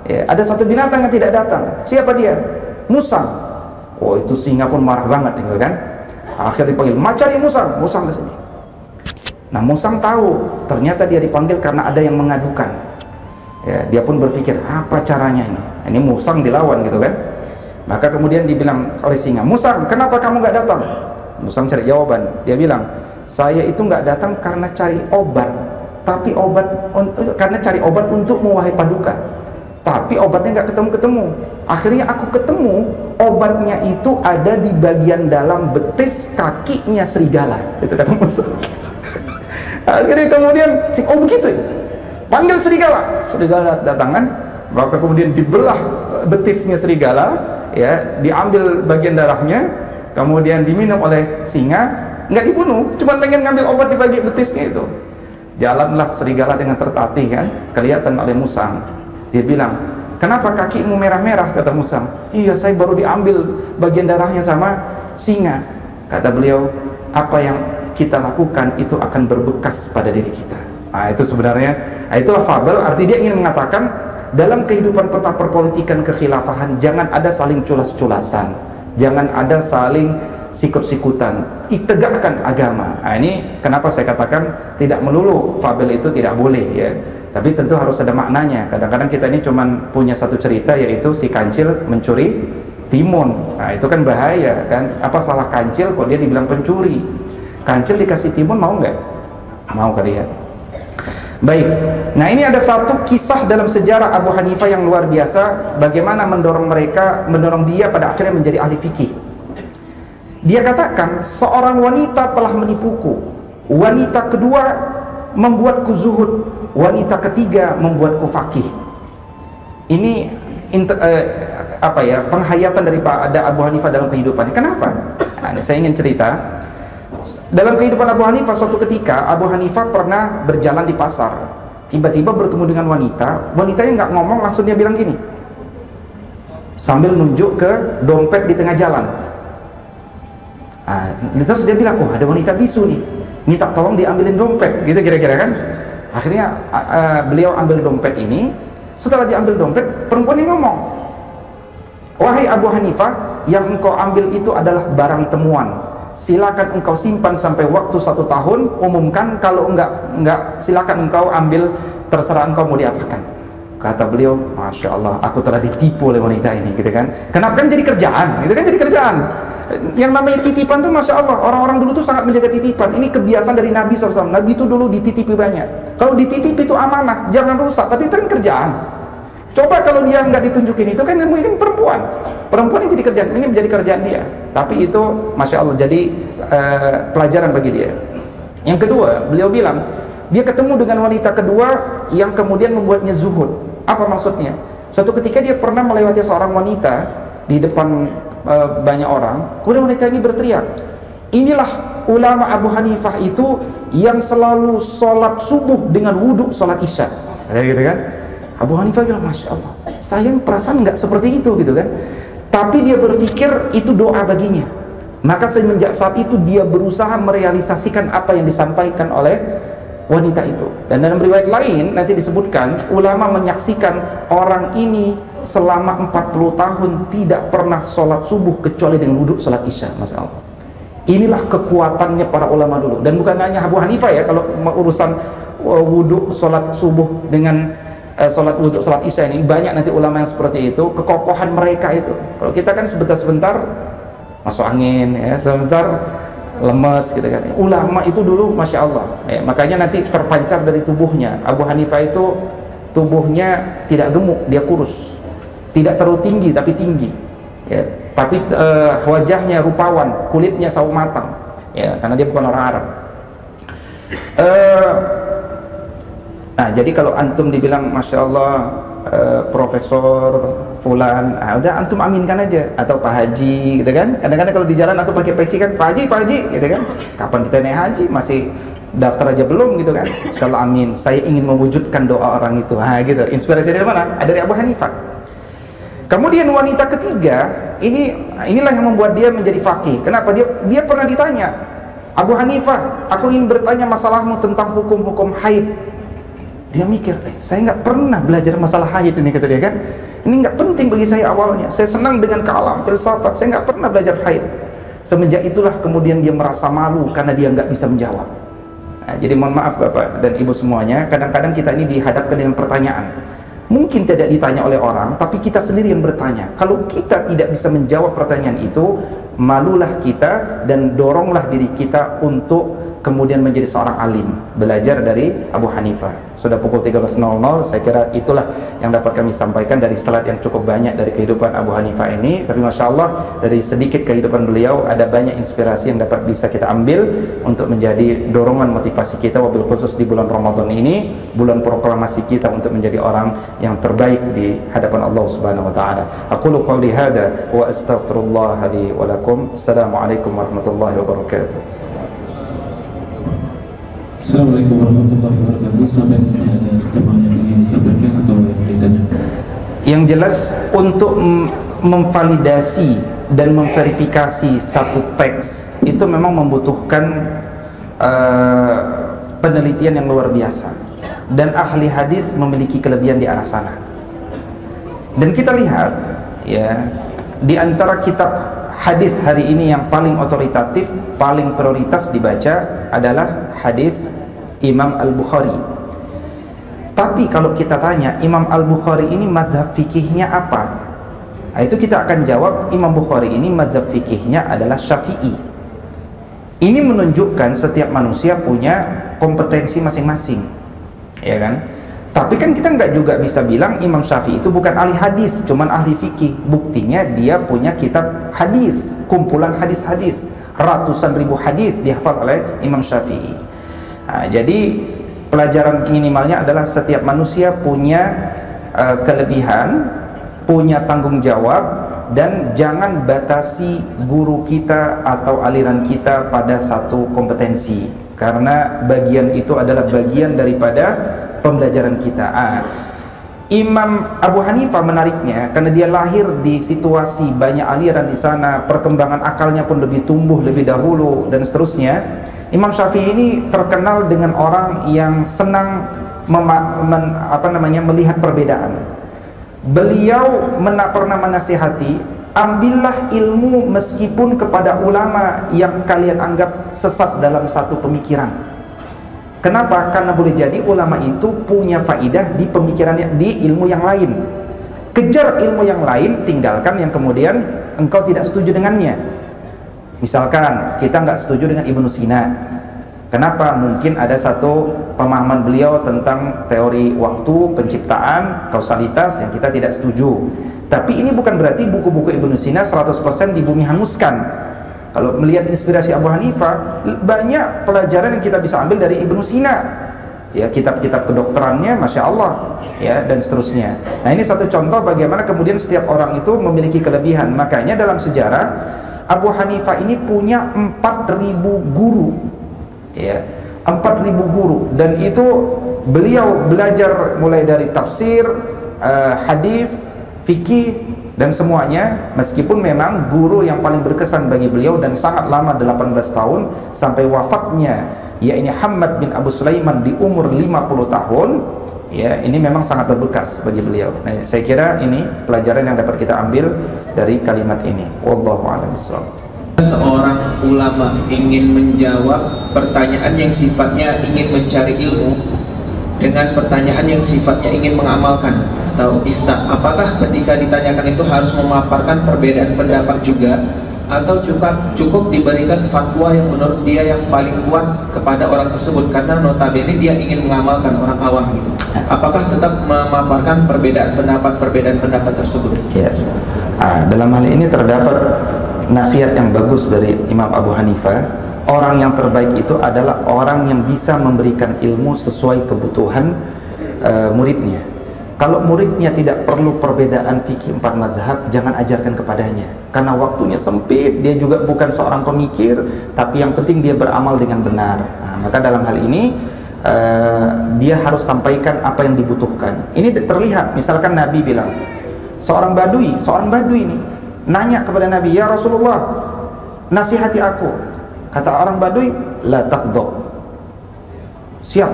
ya, ada satu binatang yang tidak datang. Siapa dia? Musang. Oh, itu singa pun marah banget gitu kan. Akhirnya dipanggil, cari musang ke sini. Nah, musang tahu ternyata dia dipanggil karena ada yang mengadukan ya. Dia pun berpikir, apa caranya ini? Ini musang dilawan gitu kan. Maka kemudian dibilang oleh singa, musang, kenapa kamu nggak datang? Musang cari jawaban. Dia bilang, saya itu nggak datang karena cari obat, tapi karena cari obat untuk wahai paduka. Tapi obatnya nggak ketemu. Akhirnya aku ketemu obatnya itu ada di bagian dalam betis kakinya serigala. Itu kata musang. Akhirnya kemudian begitu ya. Panggil serigala datangan, maka kemudian dibelah betisnya serigala ya, diambil bagian darahnya, kemudian diminum oleh singa, nggak dibunuh, cuma pengen ngambil obat di bagian betisnya itu. Jalanlah serigala dengan tertatih kan, kelihatan oleh musang. Dia bilang, kenapa kakimu merah-merah? Kata musang, iya saya baru diambil bagian darahnya sama singa. Kata beliau, apa yang kita lakukan itu akan berbekas pada diri kita. Nah, itu sebenarnya, itulah fabel. Arti dia ingin mengatakan dalam kehidupan peta perpolitikan kekhilafahan jangan ada saling culas-culasan, jangan ada saling sikut-sikutan, tegakkan agama. Nah, ini kenapa saya katakan tidak melulu fabel itu tidak boleh ya, tapi tentu harus ada maknanya. Kadang-kadang kita ini cuman punya satu cerita, yaitu si kancil mencuri timun. Nah, itu kan bahaya kan. Apa salah kancil kalau dia dibilang pencuri? Kancil dikasih timun mau nggak? Mau kali ya. Baik, nah ini ada satu kisah dalam sejarah Abu Hanifah yang luar biasa, bagaimana mendorong dia pada akhirnya menjadi ahli fikih. Dia katakan, seorang wanita telah menipuku, wanita kedua membuatku zuhud, wanita ketiga membuatku faqih. Ini penghayatan daripada Abu Hanifah dalam kehidupannya. Kenapa? Nah, saya ingin cerita. Dalam kehidupan Abu Hanifah, suatu ketika Abu Hanifah pernah berjalan di pasar, tiba-tiba bertemu dengan wanitanya nggak ngomong, langsung dia bilang gini, sambil nunjuk ke dompet di tengah jalan. Terus dia bilang, oh ada wanita bisu nih, minta tolong diambilin dompet, gitu kira-kira kan. Akhirnya beliau ambil dompet ini. Setelah diambil dompet, perempuan ini ngomong, wahai Abu Hanifah, yang engkau ambil itu adalah barang temuan, silakan engkau simpan sampai waktu 1 tahun, umumkan. Kalau enggak silakan engkau ambil, terserah engkau mau diapakan. Kata beliau, Masya Allah, aku telah ditipu oleh wanita ini, gitu kan. Kenapa? Kan jadi kerjaan, itu kan jadi kerjaan. Yang namanya titipan tuh Masya Allah, orang-orang dulu tuh sangat menjaga titipan. Ini kebiasaan dari Nabi SAW. Nabi itu dulu dititipi banyak. Kalau dititipi itu amanah, jangan rusak, tapi itu kan kerjaan. Coba kalau dia nggak ditunjukin, itu kan mungkin perempuan yang jadi kerjaan, ini menjadi kerjaan dia. Tapi itu Masya Allah jadi pelajaran bagi dia. Yang kedua, beliau bilang dia ketemu dengan wanita kedua yang kemudian membuatnya zuhud. Apa maksudnya? Suatu ketika dia pernah melewati seorang wanita di depan banyak orang, kemudian wanita ini berteriak, inilah ulama Abu Hanifah itu yang selalu sholat subuh dengan wudhu sholat isya. Gitu kan? Abu Hanifah bilang, Masya Allah, saya perasaan nggak seperti itu, gitu kan. Tapi dia berpikir itu doa baginya. Maka semenjak saat itu dia berusaha merealisasikan apa yang disampaikan oleh wanita itu. Dan dalam riwayat lain nanti disebutkan ulama menyaksikan orang ini selama 40 tahun tidak pernah sholat subuh kecuali dengan wudhu sholat isya. Masya Allah, inilah kekuatannya para ulama dulu. Dan bukan hanya Abu Hanifah ya, kalau urusan wudhu sholat subuh dengan sholat wudhu sholat isya ini banyak nanti ulama yang seperti itu. Kekokohan mereka itu, kalau kita kan sebentar-sebentar masuk angin ya, sebentar lemes gitu kan. Ulama itu dulu Masya Allah ya, makanya nanti terpancar dari tubuhnya. Abu Hanifah itu tubuhnya tidak gemuk, dia kurus, tidak terlalu tinggi tapi tinggi ya. Tapi wajahnya rupawan, kulitnya sawo matang ya, karena dia bukan orang Arab. Nah jadi kalau antum dibilang Masya Allah Profesor Fulan, udah antum aminkan aja, atau Pak Haji gitu kan. Kadang-kadang kalau di jalan antum pakai peci kan, Pak Haji gitu kan, kapan kita naik haji, masih daftar aja belum gitu kan. Insyaallah amin, saya ingin mewujudkan doa orang itu. Gitu. Inspirasi dari mana? Dari Abu Hanifah. Kemudian wanita ketiga inilah yang membuat dia menjadi faqih. Kenapa? Dia pernah ditanya, Abu Hanifah, aku ingin bertanya masalahmu tentang hukum-hukum haid. Dia mikir, saya nggak pernah belajar masalah haid ini, kata dia kan. Ini nggak penting bagi saya awalnya. Saya senang dengan kalam, filsafat. Saya nggak pernah belajar haid. Semenjak itulah kemudian dia merasa malu karena dia nggak bisa menjawab. Nah, jadi mohon maaf Bapak dan Ibu semuanya, kadang-kadang kita ini dihadapkan dengan pertanyaan. Mungkin tidak ditanya oleh orang, tapi kita sendiri yang bertanya. Kalau kita tidak bisa menjawab pertanyaan itu, malulah kita dan doronglah diri kita untuk kemudian menjadi seorang alim, belajar dari Abu Hanifah. Sudah pukul 13.00, saya kira itulah yang dapat kami sampaikan dari slide yang cukup banyak dari kehidupan Abu Hanifah ini. Tapi Masya Allah, dari sedikit kehidupan beliau ada banyak inspirasi yang dapat bisa kita ambil untuk menjadi dorongan motivasi kita, wabil khusus di bulan Ramadan ini, bulan proklamasi kita untuk menjadi orang yang terbaik di hadapan Allah Subhanahu wa taala. Aqulu qouli hadza wa astaghfirullah li wa lakum. Assalamualaikum warahmatullahi wabarakatuh. Assalamualaikum warahmatullahi wabarakatuh. Sampai di sini ada jemaah yang ingin disampaikan atau yang ditanya? Yang jelas, untuk memvalidasi dan memverifikasi satu teks itu memang membutuhkan penelitian yang luar biasa, dan ahli hadis memiliki kelebihan di arah sana. Dan kita lihat ya, di antara kitab hadis hari ini yang paling otoritatif, paling prioritas dibaca adalah hadis Imam Al-Bukhari. Tapi kalau kita tanya Imam Al-Bukhari ini mazhab fikihnya apa? Nah, itu kita akan jawab, Imam Bukhari ini mazhab fikihnya adalah Syafi'i. Ini menunjukkan setiap manusia punya kompetensi masing-masing, ya kan? Tapi kan kita nggak juga bisa bilang Imam Syafi'i itu bukan ahli hadis, cuman ahli fikih. Buktinya dia punya kitab hadis, kumpulan hadis-hadis, ratusan ribu hadis dihafal oleh Imam Syafi'i. Nah, jadi pelajaran minimalnya adalah setiap manusia punya kelebihan, punya tanggung jawab, dan jangan batasi guru kita atau aliran kita pada satu kompetensi, karena bagian itu adalah bagian daripada pembelajaran kita. Imam Abu Hanifah menariknya karena dia lahir di situasi banyak aliran di sana, perkembangan akalnya pun lebih tumbuh lebih dahulu dan seterusnya. Imam Syafi'i ini terkenal dengan orang yang senang melihat perbedaan. Beliau pernah menasihati, ambillah ilmu meskipun kepada ulama yang kalian anggap sesat dalam satu pemikiran. Kenapa? Karena boleh jadi ulama itu punya faidah di pemikirannya, di ilmu yang lain. Kejar ilmu yang lain, tinggalkan yang kemudian engkau tidak setuju dengannya. Misalkan kita nggak setuju dengan Ibnu Sina. Kenapa? Mungkin ada satu pemahaman beliau tentang teori waktu, penciptaan, kausalitas yang kita tidak setuju. Tapi ini bukan berarti buku-buku Ibnu Sina 100% di bumi hanguskan. Kalau melihat inspirasi Abu Hanifah, banyak pelajaran yang kita bisa ambil dari Ibnu Sina. Ya, kitab-kitab kedokterannya Masya Allah, ya, dan seterusnya. Nah, ini satu contoh bagaimana kemudian setiap orang itu memiliki kelebihan. Makanya dalam sejarah Abu Hanifah ini punya 4.000 guru, ya, 4.000 guru, dan itu beliau belajar mulai dari tafsir, hadis, fikih, Dan semuanya, meskipun memang guru yang paling berkesan bagi beliau dan sangat lama 18 tahun sampai wafatnya, yaitu Hamad bin Abu Sulaiman di umur 50 tahun, ya, ini memang sangat berbekas bagi beliau. Nah, saya kira ini pelajaran yang dapat kita ambil dari kalimat ini. Wallahu a'lam bishawab. Seorang ulama ingin menjawab pertanyaan yang sifatnya ingin mencari ilmu dengan pertanyaan yang sifatnya ingin mengamalkan atau ifta, apakah ketika ditanyakan itu harus memaparkan perbedaan pendapat juga, atau cukup diberikan fatwa yang menurut dia yang paling kuat kepada orang tersebut, karena notabene dia ingin mengamalkan, orang awam gitu. Apakah tetap memaparkan perbedaan pendapat tersebut? Ya. Dalam hal ini terdapat nasihat yang bagus dari Imam Abu Hanifah. Orang yang terbaik itu adalah orang yang bisa memberikan ilmu sesuai kebutuhan muridnya. Kalau muridnya tidak perlu perbedaan fikih 4 mazhab, jangan ajarkan kepadanya, karena waktunya sempit, dia juga bukan seorang pemikir, tapi yang penting dia beramal dengan benar. Maka dalam hal ini dia harus sampaikan apa yang dibutuhkan. Ini terlihat, misalkan Nabi bilang, seorang badui ini nanya kepada Nabi, "Ya Rasulullah, nasihati aku." Kata orang badui, "La taqdab." Siap.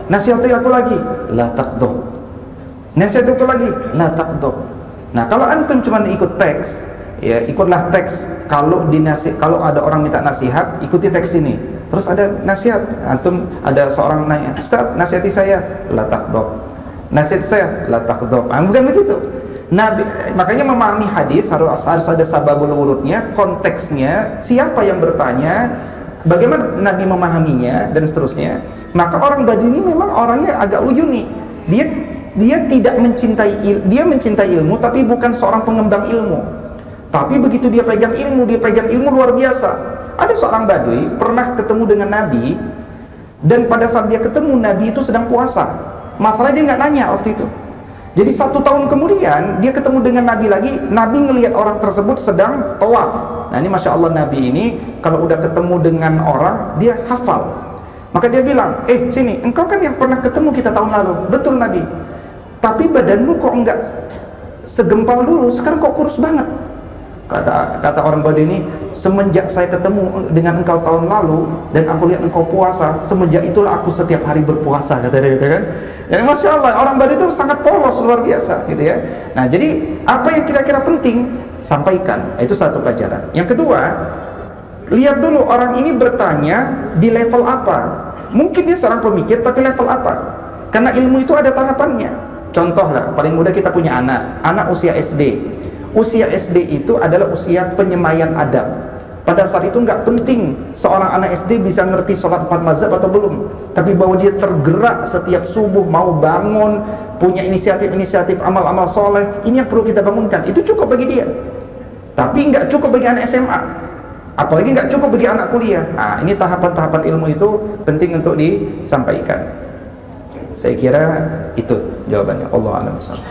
Nasihati aku lagi, "La taqdab." Nasihati aku lagi, "La taqdab." Nah, kalau antum cuma ikut teks, ya ikutlah teks. Kalau ada orang minta nasihat, ikuti teks ini. Terus ada nasihat, antum ada seorang nanya, "Ustaz, nasihati saya." "La taqdab." Nasihati saya, "La taqdab." Bukan begitu. Nabi, makanya memahami hadis harus ada sababul wurudnya, konteksnya, siapa yang bertanya, bagaimana Nabi memahaminya, dan seterusnya. Maka orang Badui ini memang orangnya agak ujuni. Dia tidak mencintai ilmu, tapi bukan seorang pengembang ilmu. Tapi begitu dia pegang ilmu luar biasa. Ada seorang Badui pernah ketemu dengan Nabi, dan pada saat dia ketemu, Nabi itu sedang puasa. Masalahnya dia nggak nanya waktu itu. Jadi 1 tahun kemudian dia ketemu dengan Nabi lagi. Nabi ngelihat orang tersebut sedang tawaf. Nah, ini Masya Allah, Nabi ini kalau udah ketemu dengan orang, dia hafal. Maka dia bilang, sini, engkau kan yang pernah ketemu kita tahun lalu. Betul Nabi, tapi badanmu kok enggak segempal dulu, sekarang kok kurus banget. Kata orang Badui ini, semenjak saya ketemu dengan engkau tahun lalu dan aku lihat engkau puasa, semenjak itulah aku setiap hari berpuasa, kata dia, kan. Jadi Masya Allah, orang Badui itu sangat polos, luar biasa gitu ya. Nah, jadi apa yang kira-kira penting, sampaikan. Itu satu pelajaran. Yang kedua, lihat dulu orang ini bertanya di level apa. Mungkin dia seorang pemikir, tapi level apa? Karena ilmu itu ada tahapannya. Contoh lah, paling mudah kita punya anak usia SD. Usia SD itu adalah usia penyemaian adab. Pada saat itu nggak penting seorang anak SD bisa ngerti sholat 4 mazhab atau belum, tapi bahwa dia tergerak setiap subuh, mau bangun, punya inisiatif amal-amal soleh, ini yang perlu kita bangunkan. Itu cukup bagi dia. Tapi nggak cukup bagi anak SMA, apalagi nggak cukup bagi anak kuliah. Nah, ini tahapan-tahapan ilmu itu penting untuk disampaikan. Saya kira itu jawabannya. Allahu a'lam bishawab.